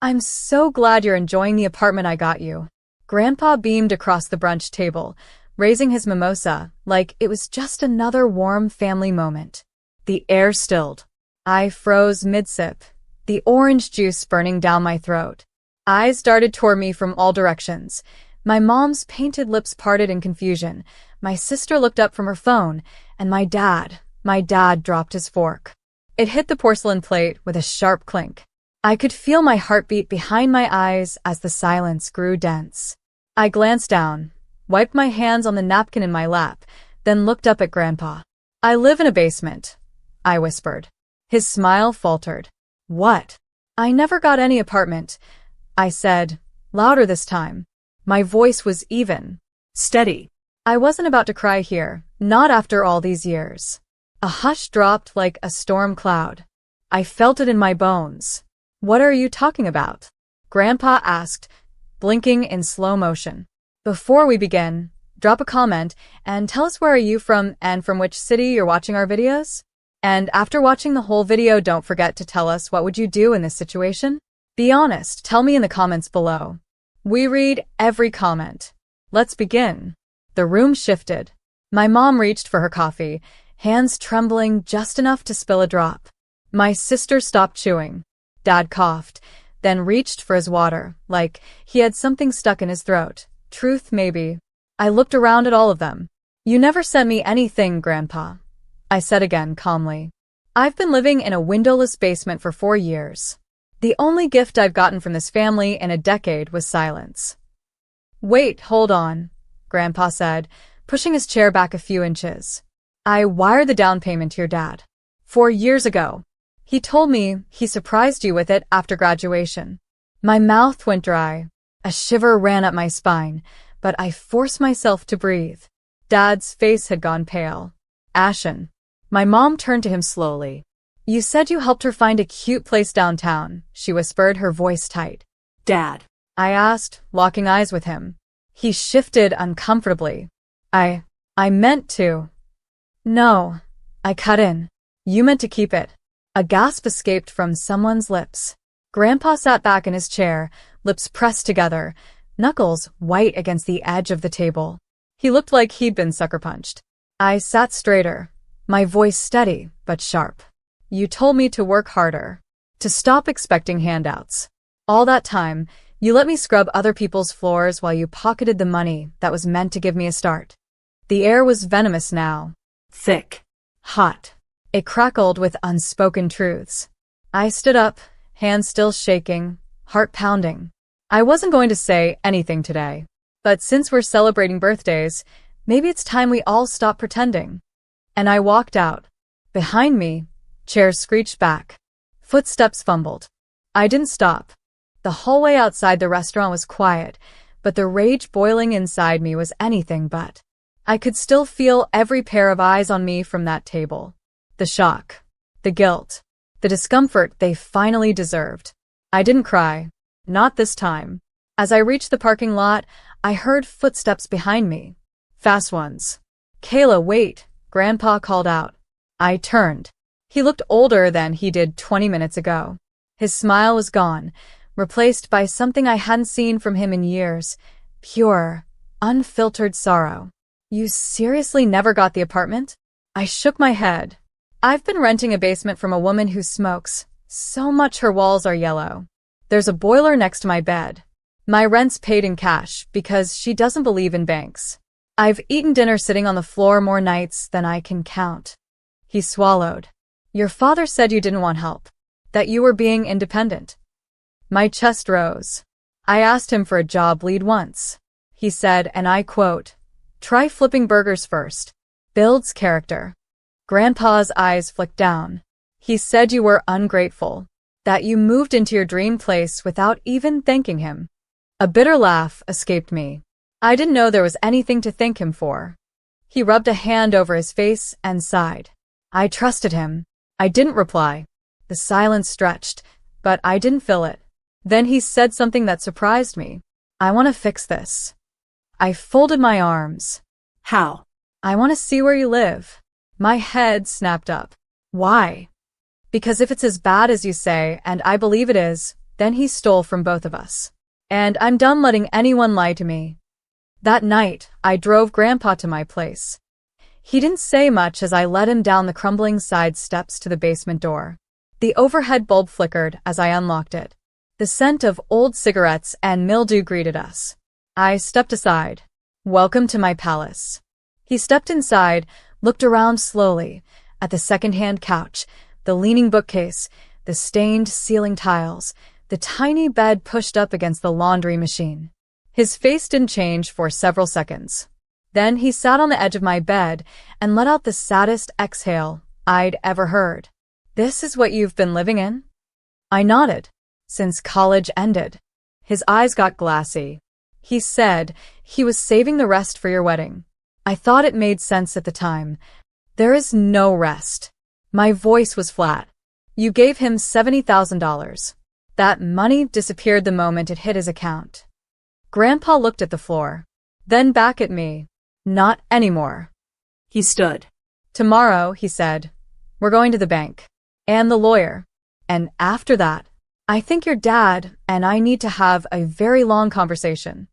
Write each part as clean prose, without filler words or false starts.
I'm so glad you're enjoying the apartment I got you. Grandpa beamed across the brunch table, raising his mimosa like it was just another warm family moment. The air stilled. I froze mid-sip, the orange juice burning down my throat. Eyes darted toward me from all directions. My mom's painted lips parted in confusion. My sister looked up from her phone, and my dad dropped his fork. It hit the porcelain plate with a sharp clink. I could feel my heartbeat behind my eyes as the silence grew dense. I glanced down, wiped my hands on the napkin in my lap, then looked up at Grandpa. I live in a basement, I whispered. His smile faltered. What? I never got any apartment, I said, louder this time. My voice was even, steady. I wasn't about to cry here, not after all these years. A hush dropped like a storm cloud. I felt it in my bones. What are you talking about? Grandpa asked, blinking in slow motion. Before we begin, drop a comment and tell us where are you from and from which city you're watching our videos? And after watching the whole video, don't forget to tell us what would you do in this situation? Be honest, tell me in the comments below. We read every comment. Let's begin. The room shifted. My mom reached for her coffee, hands trembling just enough to spill a drop. My sister stopped chewing. Dad coughed, then reached for his water, like he had something stuck in his throat. Truth, maybe. I looked around at all of them. You never sent me anything, Grandpa, I said again calmly. I've been living in a windowless basement for 4 years. The only gift I've gotten from this family in a decade was silence. Wait, hold on, Grandpa said, pushing his chair back a few inches. I wired the down payment to your dad. 4 years ago. He told me he surprised you with it after graduation. My mouth went dry. A shiver ran up my spine, but I forced myself to breathe. Dad's face had gone pale. Ashen. My mom turned to him slowly. You said you helped her find a cute place downtown, she whispered, her voice tight. Dad, I asked, locking eyes with him. He shifted uncomfortably. I meant to. No, I cut in. You meant to keep it. A gasp escaped from someone's lips. Grandpa sat back in his chair, lips pressed together, knuckles white against the edge of the table. He looked like he'd been sucker punched. I sat straighter, my voice steady but sharp. You told me to work harder, to stop expecting handouts. All that time, you let me scrub other people's floors while you pocketed the money that was meant to give me a start. The air was venomous now. thick, Hot. It crackled with unspoken truths. I stood up, hands still shaking, heart pounding. I wasn't going to say anything today. But since we're celebrating birthdays, maybe it's time we all stop pretending. And I walked out. Behind me, chairs screeched back. Footsteps fumbled. I didn't stop. The hallway outside the restaurant was quiet, but the rage boiling inside me was anything but. I could still feel every pair of eyes on me from that table. The shock, the guilt, the discomfort they finally deserved. I didn't cry. Not this time. As I reached the parking lot, I heard footsteps behind me. Fast ones. Kayla, wait, Grandpa called out. I turned. He looked older than he did 20 minutes ago. His smile was gone, replaced by something I hadn't seen from him in years. Pure, unfiltered sorrow. You seriously never got the apartment? I shook my head. I've been renting a basement from a woman who smokes so much her walls are yellow. There's a boiler next to my bed. My rent's paid in cash because she doesn't believe in banks. I've eaten dinner sitting on the floor more nights than I can count. He swallowed. Your father said you didn't want help, that you were being independent. My chest rose. I asked him for a job lead once. He said, and I quote, "Try flipping burgers first. Builds character." Grandpa's eyes flicked down. He said you were ungrateful, that you moved into your dream place without even thanking him. A bitter laugh escaped me. I didn't know there was anything to thank him for. He rubbed a hand over his face and sighed. I trusted him. I didn't reply. The silence stretched, but I didn't fill it. Then he said something that surprised me. I want to fix this. I folded my arms. How? I want to see where you live. My head snapped up. Why? Because if it's as bad as you say, and I believe it is, Then he stole from both of us. And I'm done letting anyone lie to me. That night, I drove Grandpa to my place. He didn't say much as I led him down the crumbling side steps to the basement door. The overhead bulb flickered as I unlocked it. The scent of old cigarettes and mildew greeted us. I stepped aside. Welcome to my palace. He stepped inside, looked around slowly, at the second-hand couch, the leaning bookcase, the stained ceiling tiles, the tiny bed pushed up against the laundry machine. His face didn't change for several seconds. Then he sat on the edge of my bed and let out the saddest exhale I'd ever heard. This is what you've been living in? I nodded. Since college ended. His eyes got glassy. He said he was saving the rest for your wedding. I thought it made sense at the time. There is no rest. My voice was flat. You gave him $70,000. That money disappeared the moment it hit his account. Grandpa looked at the floor, then back at me. Not anymore. He stood. Tomorrow, he said, we're going to the bank. And the lawyer. And after that, I think your dad and I need to have a very long conversation.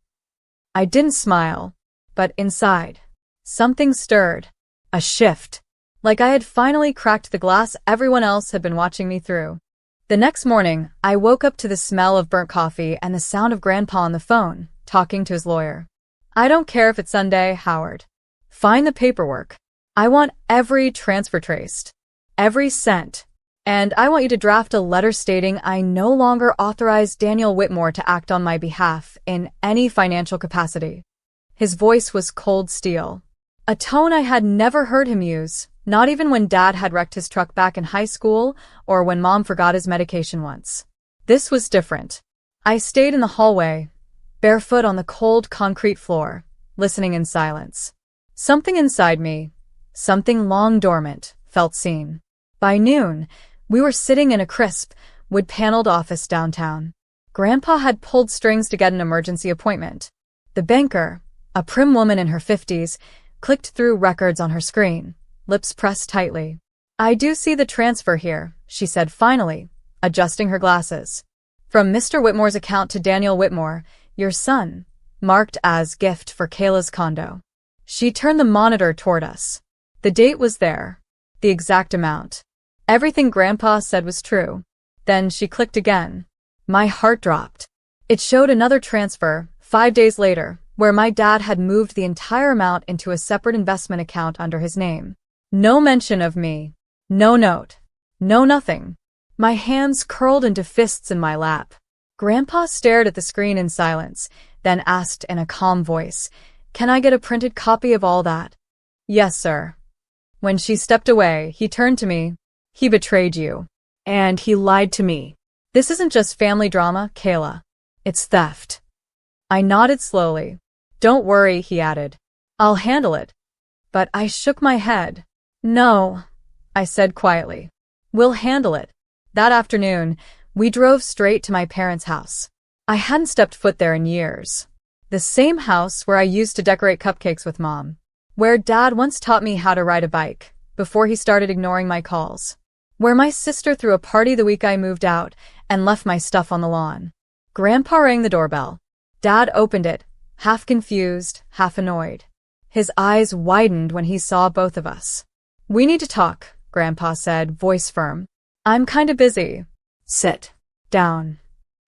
I didn't smile, but inside, something stirred. A shift. Like I had finally cracked the glass everyone else had been watching me through. The next morning, I woke up to the smell of burnt coffee and the sound of Grandpa on the phone, talking to his lawyer. I don't care if it's Sunday, Howard. Find the paperwork. I want every transfer traced. Every cent. And I want you to draft a letter stating I no longer authorize Daniel Whitmore to act on my behalf in any financial capacity. His voice was cold steel. A tone I had never heard him use, not even when Dad had wrecked his truck back in high school or when Mom forgot his medication once. This was different. I stayed in the hallway, barefoot on the cold concrete floor, listening in silence. Something inside me, something long dormant, felt seen. By noon, we were sitting in a crisp, wood-paneled office downtown. Grandpa had pulled strings to get an emergency appointment. The banker, a prim woman in her 50s, clicked through records on her screen, lips pressed tightly. I do see the transfer here, she said finally, adjusting her glasses. From Mr. Whitmore's account to Daniel Whitmore, your son, marked as gift for Kayla's condo. She turned the monitor toward us. The date was there. The exact amount. Everything Grandpa said was true. Then she clicked again. My heart dropped. It showed another transfer, 5 days later, where my dad had moved the entire amount into a separate investment account under his name. No mention of me. No note. No nothing. My hands curled into fists in my lap. Grandpa stared at the screen in silence, then asked in a calm voice, "Can I get a printed copy of all that?" "Yes, sir." When she stepped away, he turned to me. "He betrayed you. And he lied to me. This isn't just family drama, Kayla. It's theft." I nodded slowly. "Don't worry," he added. "I'll handle it." But I shook my head. "No," I said quietly. "We'll handle it." That afternoon, we drove straight to my parents' house. I hadn't stepped foot there in years. The same house where I used to decorate cupcakes with Mom. Where Dad once taught me how to ride a bike, before he started ignoring my calls. Where my sister threw a party the week I moved out and left my stuff on the lawn. Grandpa rang the doorbell. Dad opened it, half confused, half annoyed. His eyes widened when he saw both of us. "We need to talk," Grandpa said, voice firm. "I'm kinda busy." Sit down.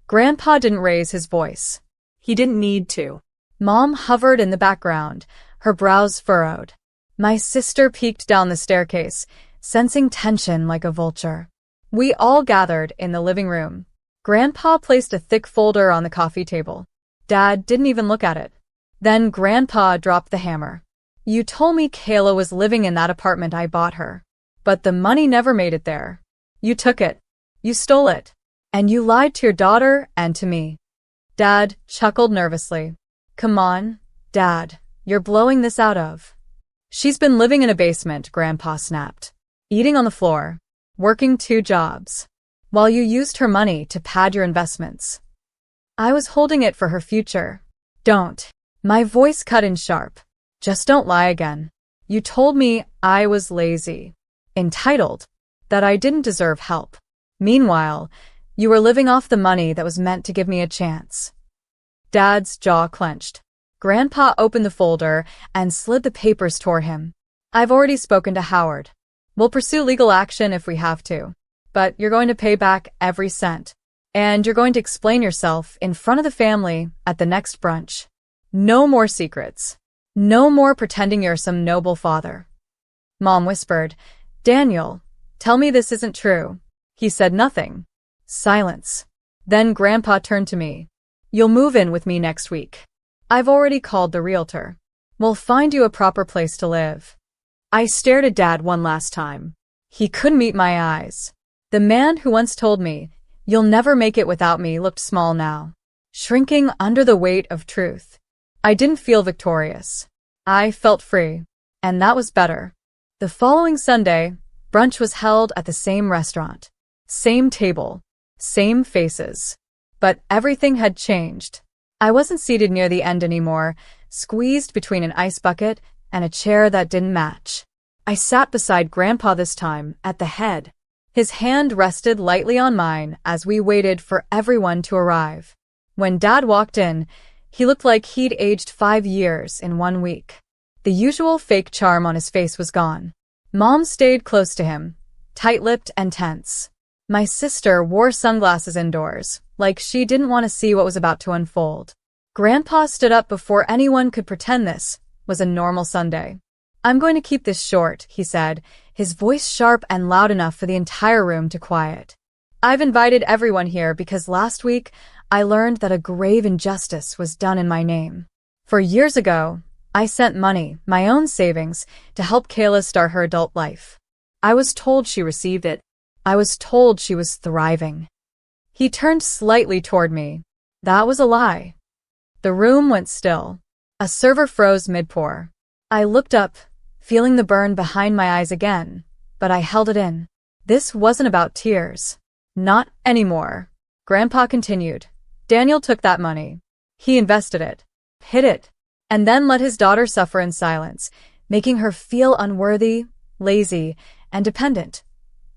Grandpa didn't raise his voice. He didn't need to. Mom hovered in the background, her brows furrowed. My sister peeked down the staircase, sensing tension like a vulture. We all gathered in the living room. Grandpa placed a thick folder on the coffee table. Dad didn't even look at it. Then Grandpa dropped the hammer. "You told me Kayla was living in that apartment I bought her. But the money never made it there. You took it. You stole it. And you lied to your daughter and to me." Dad chuckled nervously. "Come on, Dad, you're blowing this out of." "She's been living in a basement," Grandpa snapped. "Eating on the floor. Working 2 jobs. While you used her money to pad your investments. I was holding it for her future. Don't." My voice cut in sharp. "Just don't lie again. You told me I was lazy. Entitled. That I didn't deserve help. Meanwhile, You were living off the money that was meant to give me a chance. Dad's jaw clenched. Grandpa opened the folder and slid the papers toward him. I've already spoken to Howard. We'll pursue legal action if we have to. But you're going to pay back every cent. And you're going to explain yourself in front of the family at the next brunch. No more secrets. No more pretending you're some noble father. Mom whispered, Daniel, tell me this isn't true. He said nothing. Silence. Then Grandpa turned to me. You'll move in with me next week. I've already called the realtor. We'll find you a proper place to live. I stared at Dad one last time. He couldn't meet my eyes. The man who once told me, you'll never make it without me, looked small now, shrinking under the weight of truth. I didn't feel victorious. I felt free, and that was better. The following Sunday, brunch was held at the same restaurant. Same table, same faces. But everything had changed. I wasn't seated near the end anymore, squeezed between an ice bucket and a chair that didn't match. I sat beside Grandpa this time, at the head. His hand rested lightly on mine as we waited for everyone to arrive. When Dad walked in, he looked like he'd aged 5 years in 1 week. The usual fake charm on his face was gone. Mom stayed close to him, tight-lipped and tense. My sister wore sunglasses indoors, like she didn't want to see what was about to unfold. Grandpa stood up before anyone could pretend this was a normal Sunday. I'm going to keep this short, he said, his voice sharp and loud enough for the entire room to quiet. I've invited everyone here because last week I learned that a grave injustice was done in my name. For years ago, I sent money, my own savings, to help Kayla start her adult life. I was told she received it. I was told she was thriving. He turned slightly toward me. That was a lie. The room went still. A server froze mid-pour. I looked up, feeling the burn behind my eyes again, but I held it in. This wasn't about tears. Not anymore. Grandpa continued. Daniel took that money. He invested it, hid it, and then let his daughter suffer in silence, making her feel unworthy, lazy, and dependent,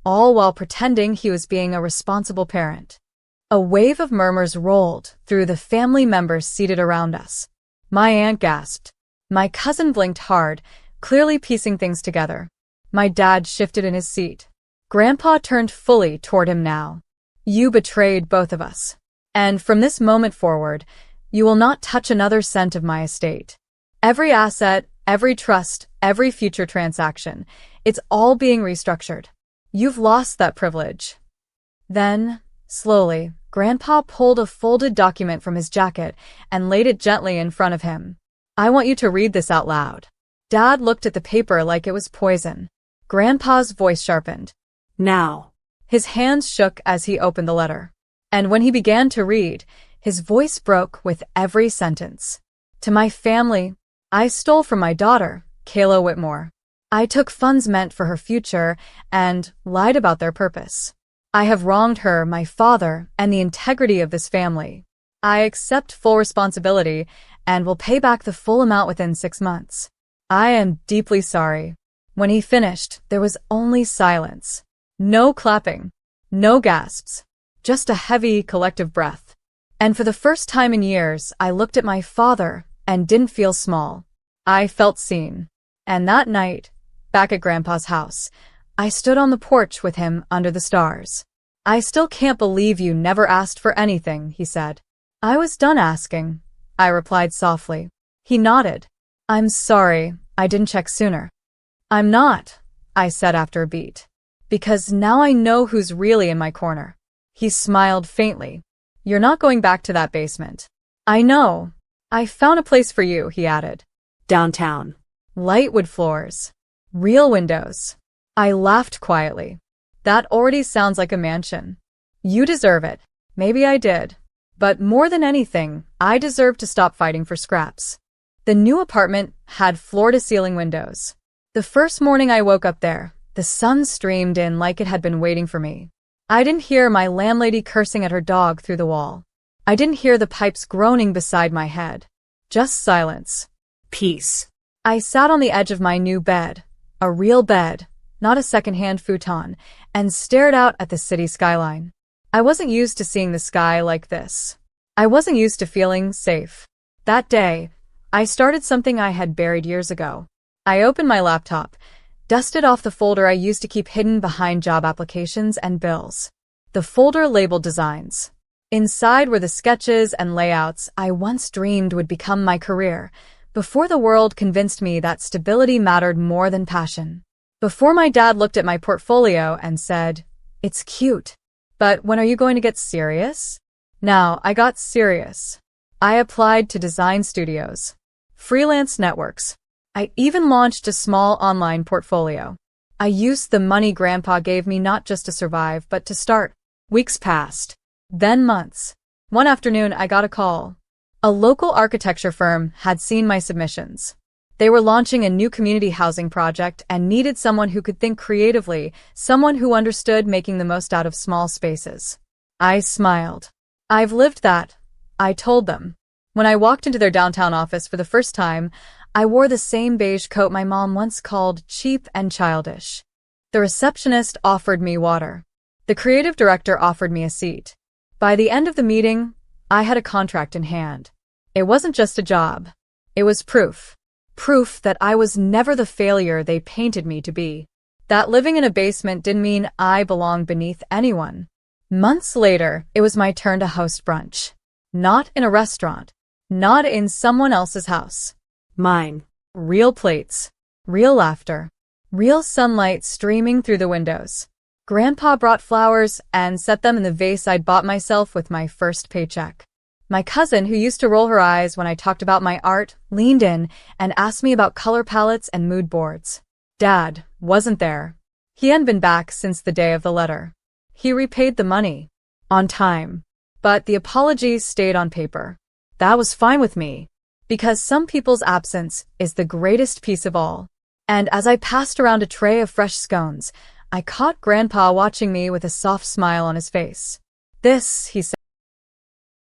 all while pretending he was being a responsible parent. A wave of murmurs rolled through the family members seated around us. My aunt gasped. My cousin blinked hard, clearly piecing things together. My dad shifted in his seat. Grandpa turned fully toward him now. You betrayed both of us. And from this moment forward, you will not touch another cent of my estate. Every asset, every trust, every future transaction, it's all being restructured. You've lost that privilege. Then, slowly, Grandpa pulled a folded document from his jacket and laid it gently in front of him. I want you to read this out loud. Dad looked at the paper like it was poison. Grandpa's voice sharpened. Now. His hands shook as he opened the letter. And when he began to read, his voice broke with every sentence. To my family, I stole from my daughter, Kayla Whitmore. I took funds meant for her future and lied about their purpose. I have wronged her, my father, and the integrity of this family. I accept full responsibility and will pay back the full amount within 6 months. I am deeply sorry. When he finished, there was only silence. No clapping. No gasps. Just a heavy, collective breath. And for the first time in years, I looked at my father and didn't feel small. I felt seen. And that night, back at Grandpa's house, I stood on the porch with him under the stars. I still can't believe you never asked for anything, he said. I was done asking, I replied softly. He nodded. I'm sorry, I didn't check sooner. I'm not, I said after a beat. Because now I know who's really in my corner. He smiled faintly. You're not going back to that basement. I know. I found a place for you, he added. Downtown. Light wood floors. Real windows. I laughed quietly. That already sounds like a mansion. You deserve it. Maybe I did. But more than anything, I deserve to stop fighting for scraps. The new apartment had floor-to-ceiling windows. The first morning I woke up there, the sun streamed in like it had been waiting for me. I didn't hear my landlady cursing at her dog through the wall. I didn't hear the pipes groaning beside my head. Just silence. Peace. I sat on the edge of my new bed, a real bed, not a second-hand futon, and stared out at the city skyline. I wasn't used to seeing the sky like this. I wasn't used to feeling safe. That day, I started something I had buried years ago. I opened my laptop, dusted off the folder I used to keep hidden behind job applications and bills. The folder labeled designs. Inside were the sketches and layouts I once dreamed would become my career, before the world convinced me that stability mattered more than passion. Before my dad looked at my portfolio and said, "It's cute, but when are you going to get serious?" Now, I got serious. I applied to design studios, freelance networks. I even launched a small online portfolio. I used the money Grandpa gave me not just to survive, but to start. Weeks passed. Then months. One afternoon, I got a call. A local architecture firm had seen my submissions. They were launching a new community housing project and needed someone who could think creatively, someone who understood making the most out of small spaces. I smiled. "I've lived that," I told them. When I walked into their downtown office for the first time, I wore the same beige coat my mom once called cheap and childish. The receptionist offered me water. The creative director offered me a seat. By the end of the meeting, I had a contract in hand. It wasn't just a job. It was proof. Proof that I was never the failure they painted me to be. That living in a basement didn't mean I belonged beneath anyone. Months later, it was my turn to host brunch. Not in a restaurant. Not in someone else's house. Mine. Real plates. Real laughter. Real sunlight streaming through the windows. Grandpa brought flowers and set them in the vase I'd bought myself with my first paycheck. My cousin, who used to roll her eyes when I talked about my art, leaned in and asked me about color palettes and mood boards. Dad wasn't there. He hadn't been back since the day of the letter. He repaid the money. On time. But the apologies stayed on paper. That was fine with me. Because some people's absence is the greatest piece of all. And as I passed around a tray of fresh scones, I caught Grandpa watching me with a soft smile on his face. "This," he said,